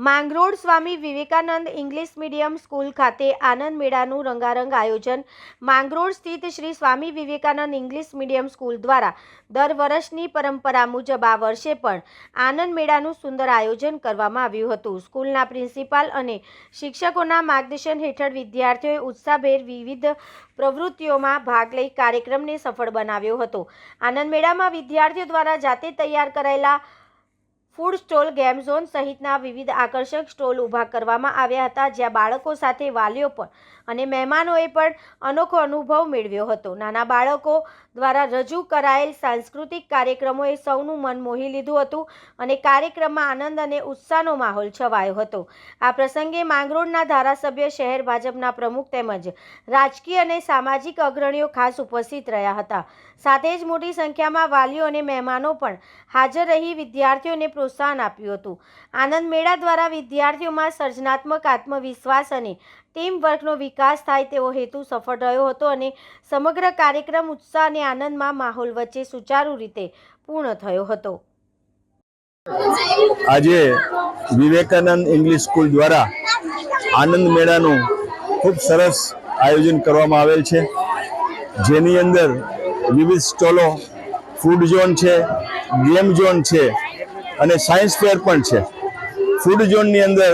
Mangrol Swami Vivekananda English medium school ખાતે આનંદ મેળાનું રંગારંગ આયોજન માંગરોળ સ્થિત Shri Swami Vivekananda English medium school દ્વારા દર વર્ષની પરંપરા મુજબ આ વર્ષે પણ આનંદ મેળાનું સુંદર આયોજન કરવામાં આવ્યું હતું। સ્કૂલના પ્રિન્સિપાલ અને શિક્ષકોના માર્ગદર્શન હેઠળ વિદ્યાર્થીઓએ ઉત્સાહભેર વિવિધ પ્રવૃત્તિઓમાં ભાગ લઈ કાર્યક્રમને સફળ બનાવ્યો હતો। આનંદ મેળામાં વિદ્યાર્થીઓ દ્વારા જાતે તૈયાર કરાયેલા ફૂડ સ્ટોલ, ગેમ ઝોન સહિતના વિવિધ આકર્ષક સ્ટોલ ઊભા કરવામાં આવ્યા હતા, જ્યાં બાળકો સાથે વાલીઓ પણ અને મહેમાનોએ પણ અનોખો અનુભવ મેળવ્યો હતો। નાના બાળકો દ્વારા રજૂ કરાયેલ સાંસ્કૃતિક કાર્યક્રમોએ સૌનું મન મોહી લીધું હતું અને કાર્યક્રમમાં આનંદ અને ઉત્સાહનો માહોલ છવાયો હતો। આ પ્રસંગે માંગરોળના ધારાસભ્ય, શહેર ભાજપના પ્રમુખ તેમજ રાજકીય અને સામાજિક અગ્રણીઓ ખાસ ઉપસ્થિત રહ્યા હતા। સાથે જ મોટી સંખ્યામાં વાલીઓ અને મહેમાનો પણ હાજર રહી વિદ્યાર્થીઓને પ્રોત્સાહન આપ્યું હતું। આનંદ મેળા દ્વારા વિદ્યાર્થીઓમાં સર્જનાત્મક આત્મવિશ્વાસ અને ટીમ વર્કનો વિકાસ થાય તેવો હેતુ સફળ રહ્યો હતો અને સમગ્ર કાર્યક્રમ ઉત્સાહ અને આનંદમાં માહોલ વચ્ચે સુચારુ રીતે પૂર્ણ થયો હતો। આજે વિવેકાનંદ ઇંગ્લિશ સ્કૂલ દ્વારા આનંદ મેળાનું ખૂબ સરસ આયોજન કરવામાં આવેલ છે, જેની અંદર વિવિધ સ્ટોલો, ફૂડ ઝોન છે, ગેમ ઝોન છે અને સાયન્સ ફેર પણ છે। ફૂડ ઝોનની અંદર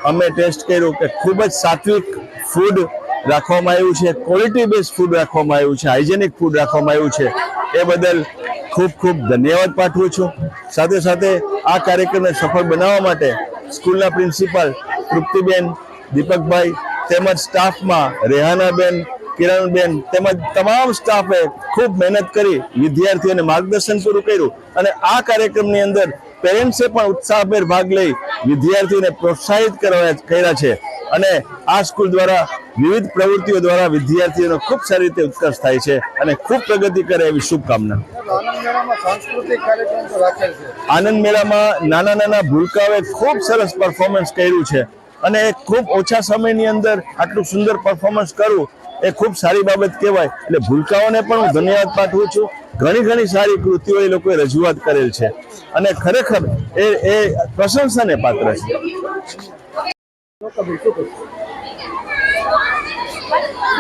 અમે ટેસ્ટ કર્યું કે ખૂબ જ સાત્વિક ફૂડ રાખવામાં આવ્યું છે, ક્વોલિટી બેઝ ફૂડ રાખવામાં આવ્યું છે, હાઇજેનિક ફૂડ રાખવામાં આવ્યું છે। એ બદલ ખૂબ ખૂબ ધન્યવાદ પાઠવું છું। સાથે સાથે આ કાર્યક્રમને સફળ બનાવવા માટે સ્કૂલના પ્રિન્સિપાલ તૃપ્તિબેન, દીપકભાઈ તેમજ સ્ટાફમાં રેહાનાબેન, કિરણબેન તેમજ તમામ સ્ટાફે ખૂબ મહેનત કરી વિદ્યાર્થીઓને માર્ગદર્શન પૂરું કર્યું અને આ કાર્યક્રમની અંદર પેરેન્ટ્સે પણ ઉત્સાહભેર ભાગ લઈ વિદ્યાર્થીઓને પ્રોત્સાહિત કર્યા છે અને આ સ્કૂલ દ્વારા વિવિધ પ્રવૃત્તિઓ દ્વારા વિદ્યાર્થીઓનો ખૂબ સારી રીતે ઉત્કર્ષ થાય છે અને ખૂબ પ્રગતિ કરે એવી શુભકામના। આનંદ મેળામાં નાના નાના ભૂલકાઓએ ખૂબ સરસ પરફોર્મન્સ કર્યું છે અને ખૂબ ઓછા સમયની અંદર આટલું સુંદર પરફોર્મન્સ કરવું એ ખૂબ સારી બાબત કહેવાય। એટલે ભૂલકાઓને પણ હું ધન્યવાદ પાઠવું છું। ઘણી સારી કૃતિઓ એ લોકોએ રજૂઆત કરેલ છે અને ખરેખર એ પ્રશંસાને પાત્ર છે।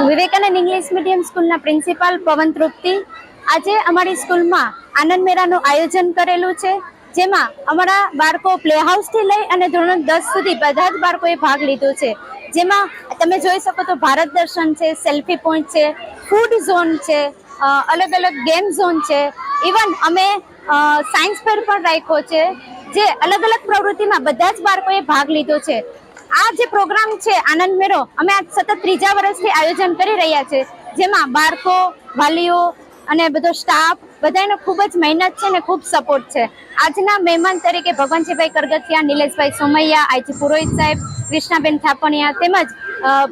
વિવેકાનંદ ઇંગ્લિશ મીડિયમ સ્કૂલના પ્રિન્સિપાલ પવન તૃપ્તિ, આજે અમારી સ્કૂલમાં આનંદ મેળાનું આયોજન કરેલું છે, જેમાં અમારા બાળકો પ્લે હાઉસથી લઈ અને ધોરણ 10 સુધી બધા જ બાળકોએ ભાગ લીધો છે। જેમાં તમે જોઈ શકો તો ભારત દર્શન છે, સેલ્ફી પોઈન્ટ છે, ફૂડ ઝોન છે, અલગ અલગ ગેમ ઝોન છે, ઇવન અમે સાયન્સ ફેર પણ રાખ્યો છે, જે અલગ અલગ પ્રવૃત્તિમાં બધા જ બાળકોએ ભાગ લીધો છે। આ જે પ્રોગ્રામ છે આનંદ મેળો, અમે આ સતત 3જા વર્ષથી આયોજન કરી રહ્યા છે, જેમાં બાળકો, વાલીઓ અને બધો સ્ટાફ બધાનો ખૂબ જ મહેનત છે અને ખૂબ સપોર્ટ છે। આજના મહેમાન તરીકે ભગવાનજીભાઈ કરગથિયા, નિલેશભાઈ સોમૈયા, આઈજી પુરોહિત સાહેબ, કૃષ્ણાબેન થાપણિયા તેમજ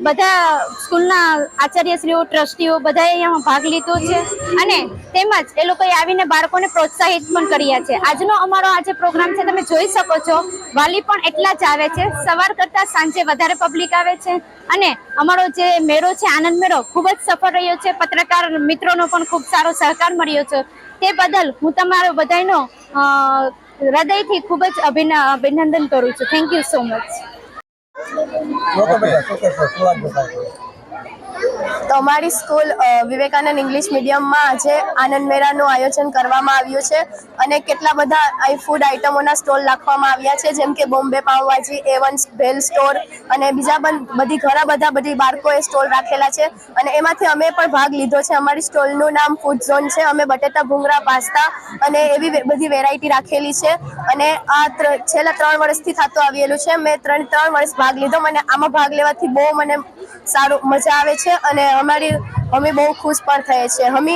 બધા સ્કૂલના આચાર્યશ્રીઓ, ટ્રસ્ટીઓ બધાએ અહીંયા ભાગ લીધો છે અને તેમજ એ લોકોએ આવીને બાળકોને પ્રોત્સાહિત પણ કર્યા છે। આજનો અમારો આજે પ્રોગ્રામ છે, તમે જોઈ શકો છો, વાલી પણ એટલા જ આવે છે, સવાર કરતાં સાંજે વધારે પબ્લિક આવે છે અને અમારો જે મેળો છે આનંદ મેળો ખૂબ જ સફળ રહ્યો છે। પત્રકાર મિત્રોનો પણ ખૂબ સારો સહકાર મળ્યો છે, તે બદલ હું તમારો બધાનો હૃદયથી ખૂબ જ અભિનંદન કરું છું। Thank you so much. તો અમારી સ્કૂલ વિવેકાનંદ ઇંગ્લિશ મીડિયમમાં આજે આનંદ મેળાનું આયોજન કરવામાં આવ્યું છે અને કેટલા બધા અહીં ફૂડ આઇટમોના સ્ટોલ રાખવામાં આવ્યા છે, જેમ કે બોમ્બે પાઉંભાજી, A1 ભેલ સ્ટોર અને બીજા બધી બાળકોએ સ્ટોલ રાખેલા છે અને એમાંથી અમે પણ ભાગ લીધો છે। અમારી સ્ટોલનું નામ ફૂડ ઝોન છે। અમે બટેટા ભૂંગળા, પાસ્તા અને એવી બધી વેરાયટી રાખેલી છે અને આ છેલ્લા 3 વર્ષથી થતું આવેલું છે। મેં 3 વર્ષ ભાગ લીધો, મને આમાં ભાગ લેવાથી બહુ મને સારું મજા આવે છે અને અમે બહુ ખુશ પણ થઈએ છીએ। અમે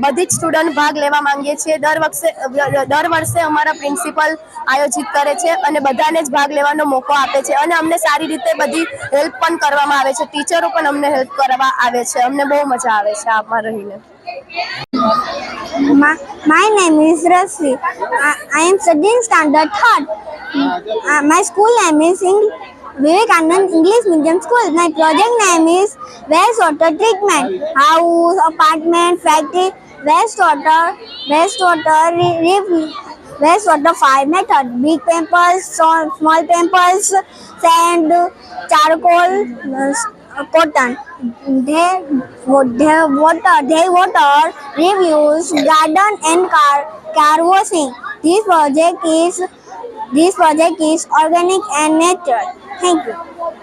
બધી જ સ્ટુડન્ટ ભાગ લેવા માંગીએ છીએ। દર વર્ષે અમારા પ્રિન્સિપલ આયોજિત કરે છે અને બધાને જ ભાગ લેવાનો મોકો આપે છે અને અમને સારી રીતે બધી હેલ્પ પણ કરવામાં આવે છે। ટીચરો પણ અમને હેલ્પ કરવા આવે છે। અમને બહુ મજા આવે છે આમાં રહીને। My name is Rasli. I am studying standard 3rd. My school name is Vivekanand English Medium School. My project name is wastewater treatment. House, apartment, factory, wastewater wastewater 5 method: big pampers, small pampers, sand, charcoal, cotton. They water reviews, garden and car washing. This project is organic and natural. Thank you.